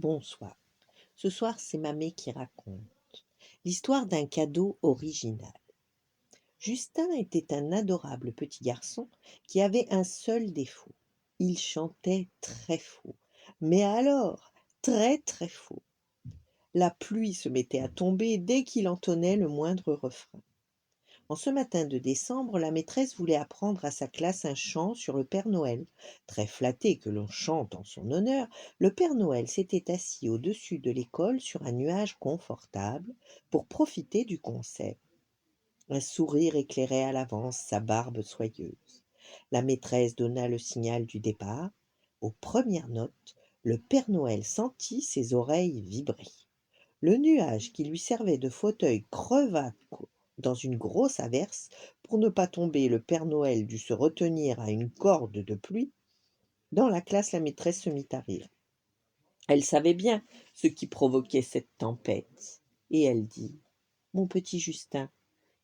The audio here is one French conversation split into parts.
Bonsoir. Ce soir, c'est Mamé qui raconte l'histoire d'un cadeau original. Justin était un adorable petit garçon qui avait un seul défaut. Il chantait très faux. Mais alors, très très faux. La pluie se mettait à tomber dès qu'il entonnait le moindre refrain. En ce matin de décembre, la maîtresse voulait apprendre à sa classe un chant sur le Père Noël. Très flatté que l'on chante en son honneur, le Père Noël s'était assis au-dessus de l'école sur un nuage confortable pour profiter du concert. Un sourire éclairait à l'avance sa barbe soyeuse. La maîtresse donna le signal du départ. Aux premières notes, le Père Noël sentit ses oreilles vibrer. Le nuage qui lui servait de fauteuil creva dans une grosse averse. Pour ne pas tomber, le Père Noël dut se retenir à une corde de pluie. Dans la classe, la maîtresse se mit à rire. Elle savait bien ce qui provoquait cette tempête, et elle dit: Mon petit Justin,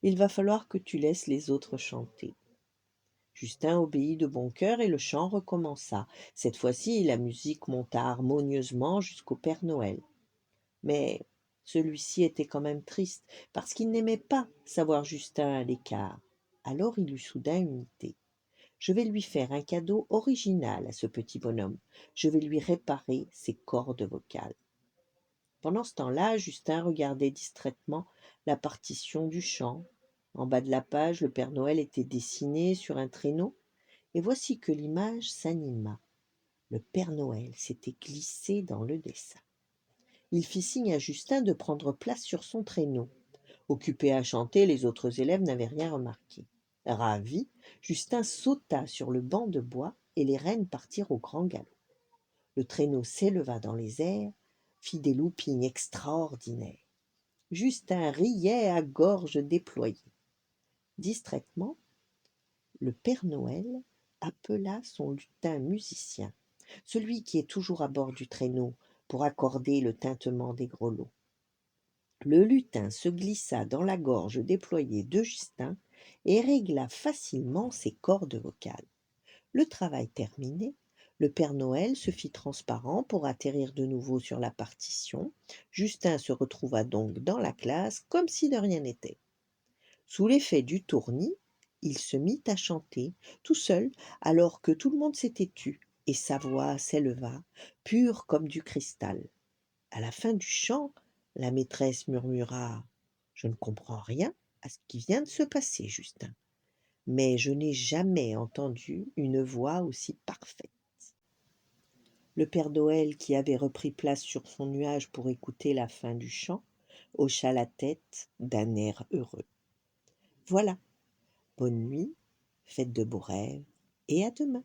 il va falloir que tu laisses les autres chanter. Justin obéit de bon cœur et le chant recommença. Cette fois-ci, la musique monta harmonieusement jusqu'au Père Noël. Mais celui-ci était quand même triste, parce qu'il n'aimait pas savoir Justin à l'écart. Alors il eut soudain une idée. Je vais lui faire un cadeau original à ce petit bonhomme. Je vais lui réparer ses cordes vocales. Pendant ce temps-là, Justin regardait distraitement la partition du chant. En bas de la page, le Père Noël était dessiné sur un traîneau, et voici que l'image s'anima. Le Père Noël s'était glissé dans le dessin. Il fit signe à Justin de prendre place sur son traîneau. Occupé à chanter, les autres élèves n'avaient rien remarqué. Ravi, Justin sauta sur le banc de bois et les rennes partirent au grand galop. Le traîneau s'éleva dans les airs, fit des loopings extraordinaires. Justin riait à gorge déployée. Distraitement, le Père Noël appela son lutin musicien, celui qui est toujours à bord du traîneau, pour accorder le tintement des grelots. Le lutin se glissa dans la gorge déployée de Justin et régla facilement ses cordes vocales. Le travail terminé, le Père Noël se fit transparent pour atterrir de nouveau sur la partition. Justin se retrouva donc dans la classe comme si de rien n'était. Sous l'effet du tournis, il se mit à chanter, tout seul, alors que tout le monde s'était tu, et sa voix s'éleva, pure comme du cristal. À la fin du chant, la maîtresse murmura: Je ne comprends rien à ce qui vient de se passer, Justin, mais je n'ai jamais entendu une voix aussi parfaite. Le Père Noël, qui avait repris place sur son nuage pour écouter la fin du chant, hocha la tête d'un air heureux. Voilà, bonne nuit, faites de beaux rêves, et à demain.